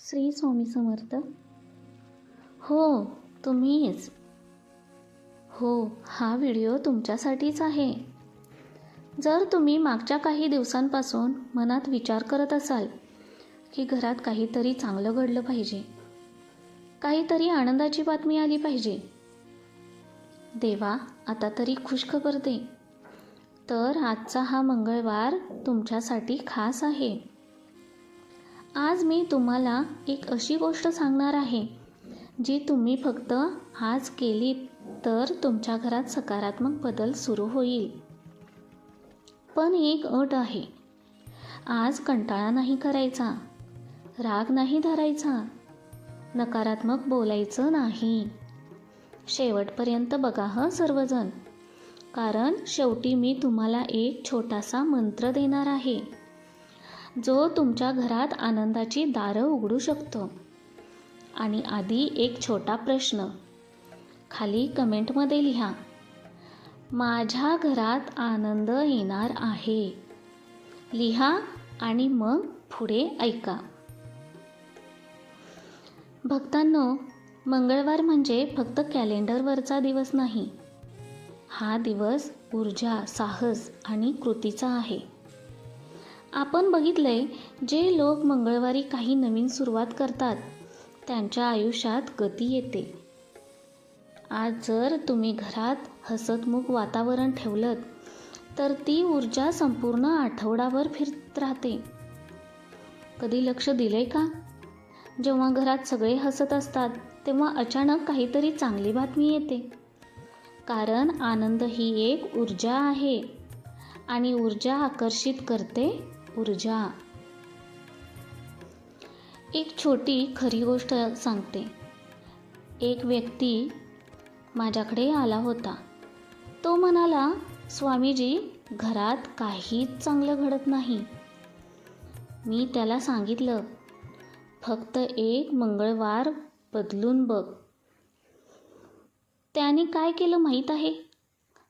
श्री स्वामी समर्थ. हो, तुम्हीच. हो, हा व्हिडिओ तुमच्यासाठीच आहे. जर तुम्ही मागच्या काही दिवसांपासून मनात विचार करत असाल की घरात काहीतरी चांगलं घडलं पाहिजे, काहीतरी आनंदाची बातमी आली पाहिजे, देवा आता तरी खुशखबर दे, तर आजचा हा मंगळवार तुमच्यासाठी खास आहे. आज मी तुम्हाला एक अशी गोष्ट सांगणार आहे जी तुम्ही फक्त आज केलीत तर तुमच्या घरात सकारात्मक बदल सुरू होईल. पण एक अट आहे. आज कंटाळा नाही करायचा, राग नाही धरायचा, नकारात्मक बोलायचं नाही. शेवटपर्यंत बघा हं सर्वजण, कारण शेवटी मी तुम्हाला एक छोटासा मंत्र देणार आहे जो तुमच्या घरात आनंदाची दारं उघडू शकतो. आणि आधी एक छोटा प्रश्न खाली कमेंटमध्ये लिहा, माझ्या घरात आनंद येणार आहे. लिहा आणि मग पुढे ऐका. भक्तांनो, मंगळवार म्हणजे फक्त कॅलेंडरवरचा दिवस नाही. हा दिवस ऊर्जा, साहस आणि कृतीचा आहे. आपण बघितलंय, जे लोक मंगळवारी काही नवीन सुरुवात करतात त्यांच्या आयुष्यात गती येते. आज जर तुम्ही घरात हसतमुख वातावरण ठेवलं तर ती ऊर्जा संपूर्ण आठवडाभर फिरत राहते. कधी लक्ष दिलंय का? जेव्हा घरात सगळे हसत असतात तेव्हा अचानक काहीतरी चांगली बातमी येते. कारण आनंद ही एक ऊर्जा आहे आणि ऊर्जा आकर्षित करते ऊर्जा. एक छोटी खरी गोष्ट सांगते. एक व्यक्ती माझ्याकडे आला होता. तो म्हणाला, स्वामीजी, घरात काहीच चांगलं घडत नाही. मी त्याला सांगितलं, फक्त एक मंगळवार बदलून बघ. त्याने काय केलं माहीत आहे?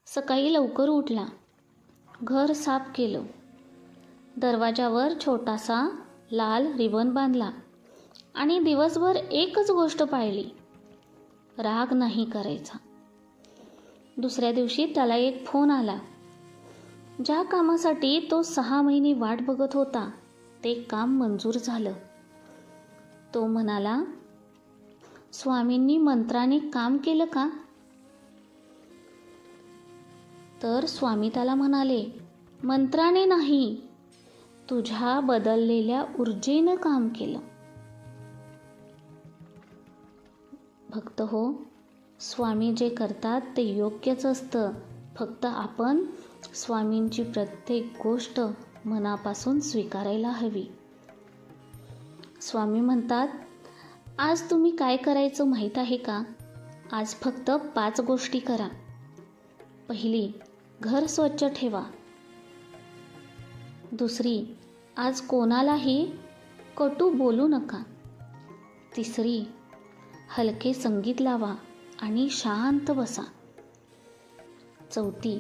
सकाळी लवकर उठला, घर साफ केलं, दरवाजावर छोटासा लाल रिबन बांधला आणि दिवसभर एकच गोष्ट पाळली, राग नाही करायचा. दुसऱ्या दिवशी त्याला एक फोन आला. ज्या कामासाठी तो 6 महिने वाट बघत होता ते काम मंजूर झालं. तो म्हणाला, स्वामींनी मंत्राने काम केलं का? तर स्वामी त्याला म्हणाले, मंत्राने नाही, तुझ्या बदललेल्या ऊर्जेनं काम केलं. भक्त हो, स्वामी जे करतात ते योग्यच असतं. फक्त आपण स्वामींची प्रत्येक गोष्ट मनापासून स्वीकारायला हवी. स्वामी म्हणतात, आज तुम्ही काय करायचं माहीत आहे का? आज फक्त 5 गोष्टी करा. पहिली, घर स्वच्छ ठेवा. दुसरी, आज कोणालाही कटू बोलू नका. तिसरी, हलके संगीत लावा आणि शांत बसा. चौथी,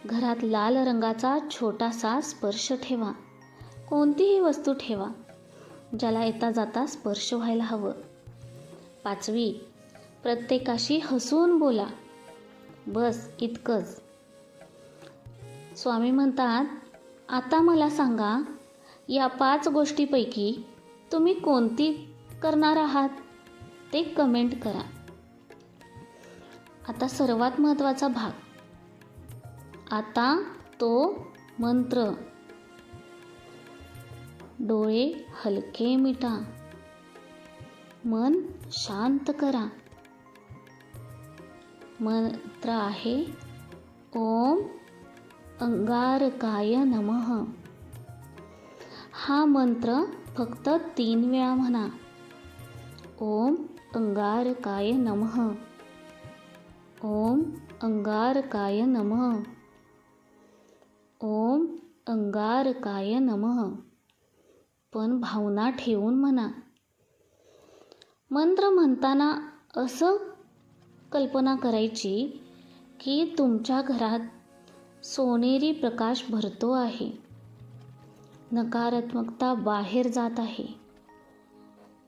घरात लाल रंगाचा छोटासा स्पर्श ठेवा. कोणतीही वस्तू ठेवा ज्याला येता जाता स्पर्श व्हायला हवं. पाचवी, प्रत्येकाशी हसून बोला. बस इतकंच. स्वामी म्हणतात, आता मला सांगा, या 5 गोष्टीपैकी तुम्ही कोणती करणार आहात ते कमेंट करा. आता सर्वात महत्त्वाचा भाग. आता तो मंत्र. डोळे हलके मिटा, मन शांत करा. मंत्र आहे ओम अंगारकाय नमः. हा मंत्र फक्त 3 वेळा म्हणा. ओम अंगारकाय नमः, ओम अंगारकाय नमः, ओम अंगारकाय नमः. पण भावना ठेवून म्हणा. मंत्र म्हणताना असं कल्पना करायची की तुमच्या घरात सोनेरी प्रकाश भरतो आहे, नकारात्मकता बाहेर जात आहे.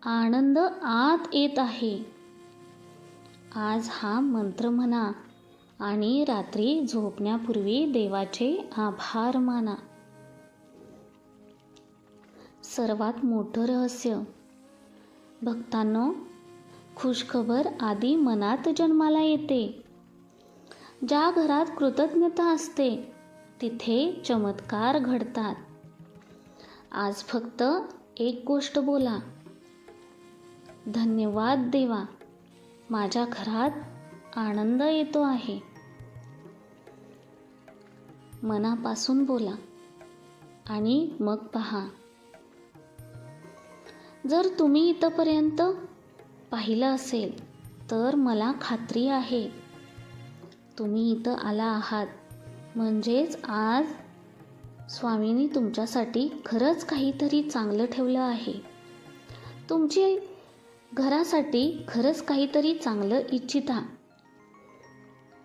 आनंद आत येत आहे. आज हा मंत्र म्हणा आणि रात्री झोपण्यापूर्वी देवाचे आभार माना. सर्वात मोठं रहस्य भक्तांनो, खुशखबर आधी मनात जन्माला येते. ज्या घरात कृतज्ञता असते तिथे चमत्कार घडतात. आज फक्त एक गोष्ट बोला, धन्यवाद देवा, माझ्या घरात आनंद येतो आहे. मनापासून बोला आणि मग पहा. जर तुम्ही इथपर्यंत पाहिलं असेल तर मला खात्री आहे तुम्ही इथं आला आहात म्हणजेच आज स्वामींनी तुमच्यासाठी खरंच काहीतरी चांगलं ठेवलं आहे. तुमची घरासाठी खरंच काहीतरी चांगलं इच्छिता.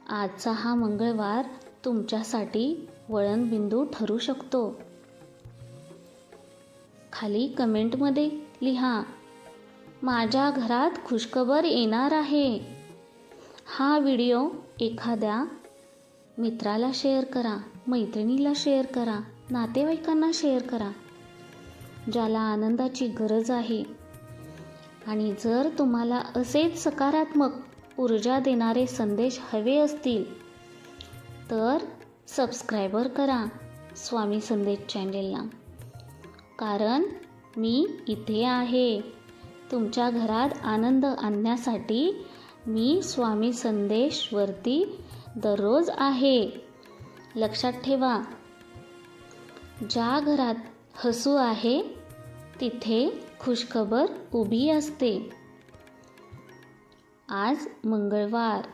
आजचा हा मंगळवार तुमच्यासाठी वळणबिंदू ठरू शकतो. खाली कमेंटमध्ये लिहा, माझ्या घरात खुशखबर येणार आहे. हा व्हिडिओ एखाद्या मित्राला शेअर करा, मैत्रिणीला शेअर करा, नातेवाईकांना शेअर करा ज्याला आनंदाची गरज आहे. आणि जर तुम्हाला असेच सकारात्मक ऊर्जा देणारे संदेश हवे असतील तर सबस्क्रायबर करा स्वामी संदेश चॅनेलला. कारण मी इथे आहे. तुमच्या घरात आनंद आणण्यासाठी मी स्वामी संदेशवरती दररोज आहे. लक्षात ठेवा, ज्या घरात हसू आहे तिथे खुशखबर उभी असते. आज मंगळवार,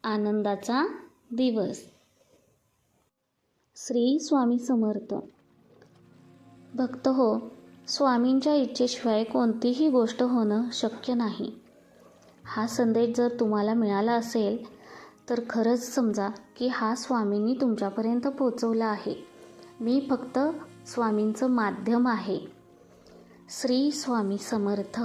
आनंदाचा दिवस. श्री स्वामी समर्थ. भक्त हो, स्वामींच्या इच्छेशिवाय कोणतीही गोष्ट होणं शक्य नाही. हा संदेश जर तुम्हाला मिळाला असेल तर खरंच समजा की हा स्वामींनी तुमच्यापर्यंत पोचवला आहे. मी फक्त स्वामींचं माध्यम आहे. श्री स्वामी समर्थ.